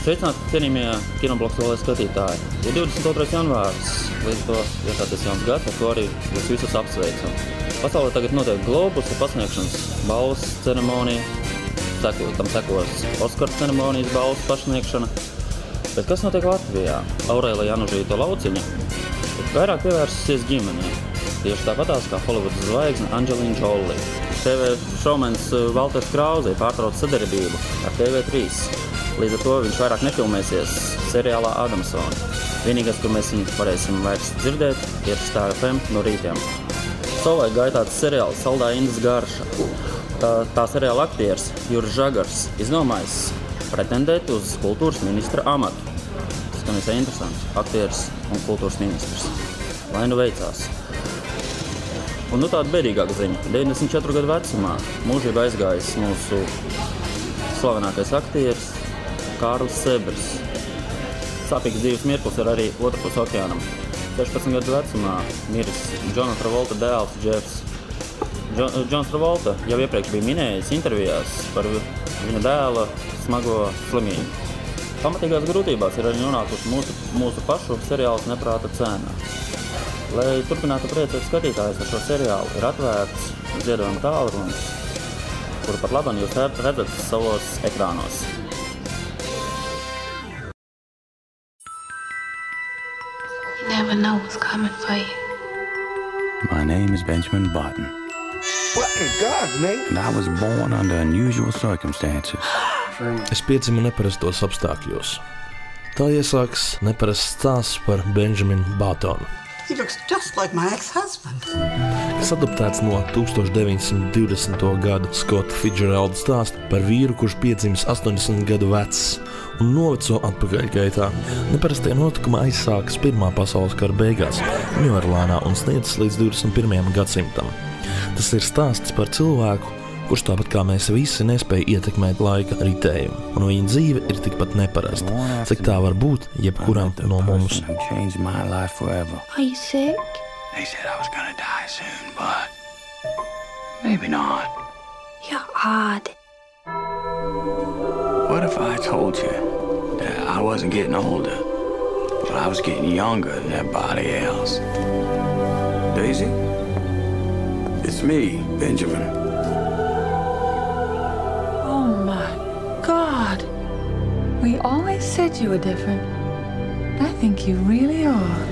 Sveicināti, cienījamie Kinobloks LV skatītāji. Ir 22. janvārs, līdz to iesācies jauns gads, ar ko arī jūs visus apsveicu. Pasaulē tagad notiek Globusa pasniegšanas balvas ceremonija, tam sekos Oskara ceremonijas balvas pasniegšana. Bet kas notiek Latvijā? Aurēlija Janužīta Lauciņa vairāk pievērsusies ģimenei. Tieši tāpatās kā Holivudas zvaigzne Angelina Jolie. TV šovmens Valters Krauze pārtrauc sadarbību ar TV3. Līdz ar to viņš vairāk nefilmēsies seriālā Adamsoni. Vienīgais, kur mēs viņu varēsim vairs dzirdēt, ir Star FM no rītiem. Savulaik gaitāts seriāls Saldā Indas garša. Tā seriāla aktieris Juris Žagars iznomājis pretendēt uz kultūras ministra amatu. Tas gan visai interesants. Aktieris un kultūras ministrs. Lai nu veicās. Un nu tāda bēdīgāka ziņa. 94 gadu vecumā mūžībā aizgājis mūsu slavenākais aktieris Kārlis Sebers. Sāpīgs dzīves mirklis ir arī otrpus okeānam. 16 gadu vecumā miris Džona Travolta dēls Jeffs. Džons Travolta jau iepriekš bija minējis intervijās par viņa dēla smago slimību. Pamatīgās grūtībās ir arī nonākusi mūsu pašu seriāls Neprāta cena. Lai turpinātu priecēt skatītājus ar šo seriālu, ir atvērts ziedojuma tālrunis, kuru pat labam jūs redzat savos ekrānos. You never know what's coming for you. My name is Benjamin Barton. What in God's name? And I was born under unusual circumstances. Es piedzimu neparastos apstākļos. Tā iesāks neparasts stāsts par Benjaminu Bartonu. He looks just like my ex-husband. Kas adaptēts no 1920. gada Scotta Fitzgeralda stāsta par vīru, kurš piedzimis 80 gadu vecs un noveco atpakaļgaitā. Neparastie notikumi aizsākas Pirmā pasaules kara beigās Ņūorleānā un sniedzas līdz 21. gadsimtam. Tas ir stāsts par cilvēku, kurš tāpat kā mēs visi nespēja ietekmēt laika ritējumu, un viņa dzīve ir tikpat neparasta, cik tā var būt jebkuram no mums. Are you sick? They said I was gonna die soon, but maybe not. You're odd. What if I told you that I wasn't getting older, but I was getting younger than everybody else? Daisy? It's me, Benjamin. God, we always said you were different. I think you really are.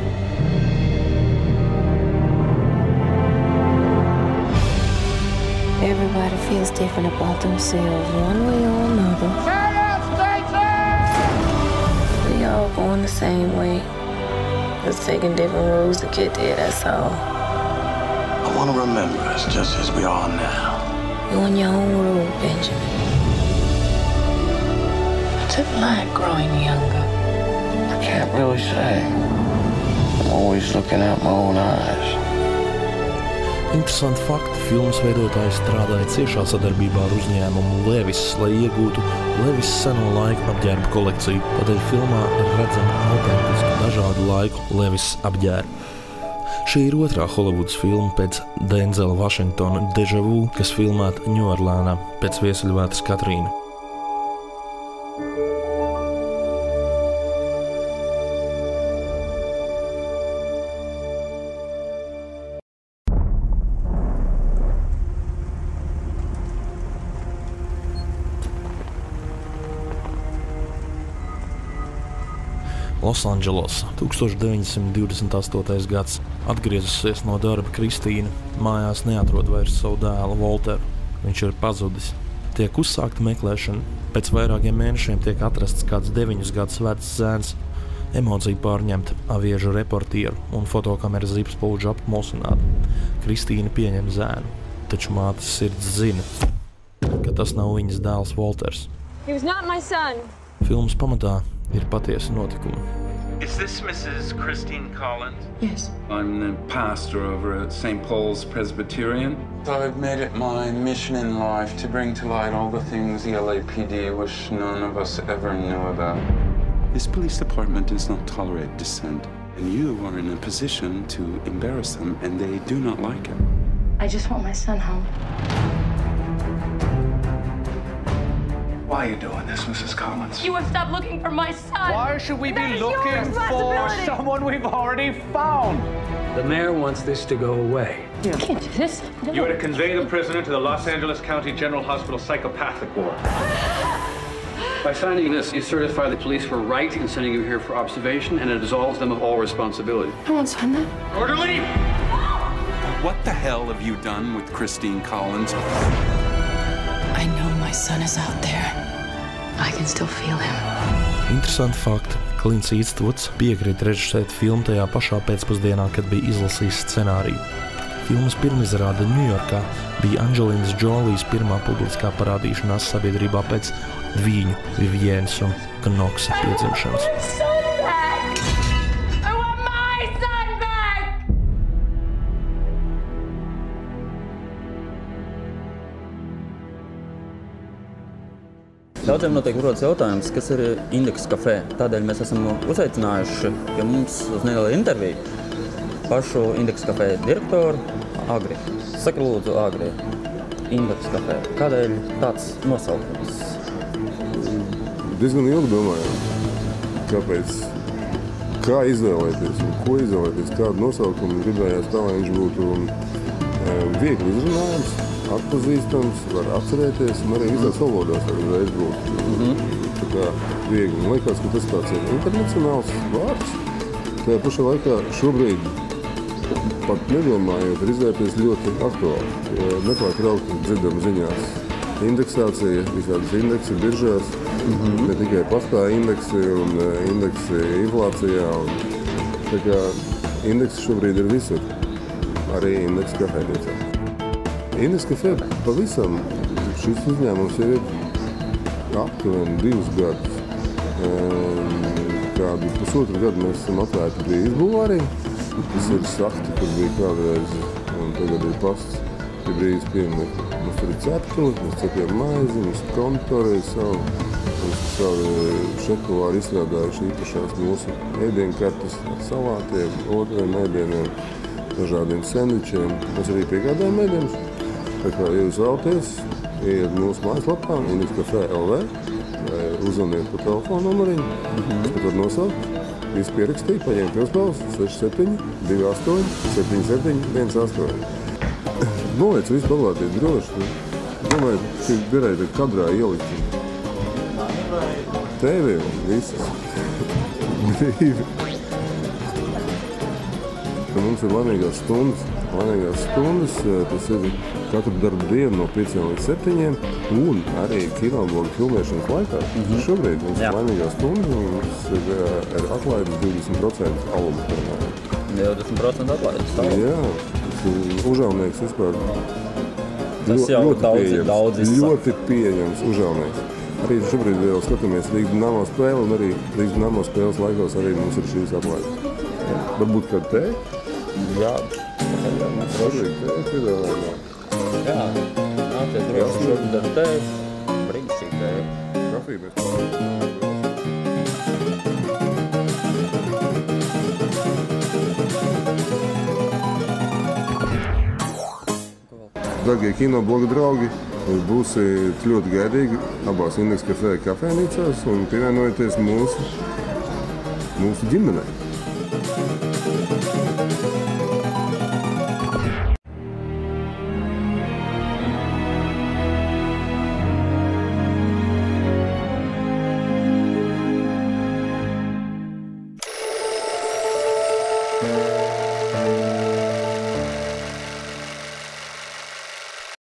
Everybody feels different about themselves, one way or another. We all going the same way. Just taking different roads to get there, that's all. I want to remember us just as we are now. You're on your own road, Benjamin. What's it like growing younger? I can't really say. I'm always looking out my own eyes. Interesanti fakti. Filmas veidotājs strādāja ciešā sadarbībā ar uzņēmumu Levis, lai iegūtu Levis seno laiku apģērbu kolekciju. Tādēļ filmā ir redzama autentiski dažādu laiku Levis apģērbu. Šī ir otrā Holivudas filma pēc Denzela Vašingtona Deja Vu, kas filmēta Ņūorleānā pēc viesuļvētras Katrīna. Losandželosā 1928. gads. Atgriezusies no darba Kristīna mājās neatrod vairs savu dēlu Volteru. Viņš ir pazudis. Tiek uzsākta meklēšana. Pēc vairākiem mēnešiem tiek atrasts kāds 9 gadus vecs zēns. Emocija pārņemta aviežu reportieru un fotokameras zipspuldžu apmulsināta. Kristīna pieņem zēnu, taču mātes sirds zina, ka tas nav viņas dēls Volters. He was not my son. Filmas pamatā ir patiesi notikumi. Is this Mrs. Christine Collins? Yes. I'm the pastor over at St. Paul's Presbyterian. I've made it my mission in life to bring to light all the things the LAPD wish none of us ever knew about. This police department does not tolerate dissent, and you are in a position to embarrass them, and they do not like it. I just want my son home. Why are you doing this, Mrs. Collins? You have stopped looking for my son. Why should we be looking for someone we've already found? The mayor wants this to go away. You can't do this. No. You are to convey the prisoner to the Los Angeles County General Hospital psychopathic ward. By signing this, you certify the police were right in sending you here for observation, and it absolves them of all responsibility. I won't sign that. Orderly! What the hell have you done with Christine Collins? I know my son is out there. I can still feel him. Interesanti fakti. Klints Īstvuds piekrīt režisēt filmu tajā pašā pēcpusdienā, kad bija izlasījis scenāriju. Filmas pirmizrāde Ņujorkā bija Angelīnas Džolijas pirmā publiskā parādīšanās sabiedrībā pēc viņu, Vivienas un Knoksa piedzimšanas. Daudziem noteikti rodas jautājums, kas ir Indeksa kafē. Tādēļ mēs esam uzaicinājuši pie mums uz nelielu interviju pašu Indeksa kafē direktoru Agri. Saka lūdzu, Agri, Indeksa kafē. Kādēļ tāds nosaukums? Diezgan ilgi domājām, kāpēc, kā izvēlēties un ko izvēlēties, kādu nosaukumu gribējās tā, lai viņš būtu viegli izrunājams, atpazīstams, var atcerēties un arī visās valodās var uzreiz būt tā kā viegli. Man liekas, ka tas tāds ir internacionāls vārds. Tajā pašā laikā šobrīd pat nedomājot ir izvērties ļoti aktuāli. Nepārtraukti dzirdam ziņās indeksācija, visādas indeksi biržās, ne tikai pastā indeksi un indeksi inflācijā. Tā kā indeksi šobrīd ir visur, arī Indeksa kafejnīcā. Indeksa kafē pavisam šis uzņēmums jau ir aptuveni 2 gadus. Kādu pusotru gadu mēs esam atvērti Brīvības bulvārī. Tas ir sakti, kur bija kādreiz, un tagad ir pasts pie Brīvības pieminiekta. Mums tur ir ceptuli, mēs cepjam maizi, mums kontori savu šefpavāri var izstrādājuši īpašās mūsu ēdienkartes ar salātiem, otriem ēdieniem, dažādiem sendvičiem. Mēs arī piegādājam ēdienus. Tā kā, ja jūs vēlaties, ieiet mūsu mājaslapā, indeksa.lv, vai uzzvaniet pa telefonu numuriņu, kas pat var nosaukt, visu pierakstīt, paņemt pilspēles 67 28 77 18. Noliec visu paglāties droši. Domāju, ka derēja kadrā ielikt. TV un visas. Brīvi. Mums ir laimīgās stundas. Laimīgās stundas, tas ir katru darbu dienu no 5 līdz 7, un arī kinobloga filmēšanas laikā. Šobrīd mums ir laimīgās stundas, un mums ir atlaides 20% aluma. 20% atlaides? Jā, tas ir Užaunieks vispār. Tas jau daudz izsaka. Ļoti pieejams Užaunieks. Arī šobrīd vēl skatāmies Rīgas Dinamo spēli, un arī Rīgas Dinamo spēles laikos arī mums ir šīs atlaides. Varbūt kādu tēju? Jā. Mēs varam tēju piedāvājumā. Jā, nāciet droši šobrīd ar tēju. Brīnišķīgi tēju. Kafiju mēs pārējām. Dargie kinobloga draugi, būsiet ļoti gaidīgi abās Indeksa kafejnīcās un pievienojieties mūsu ģimenei.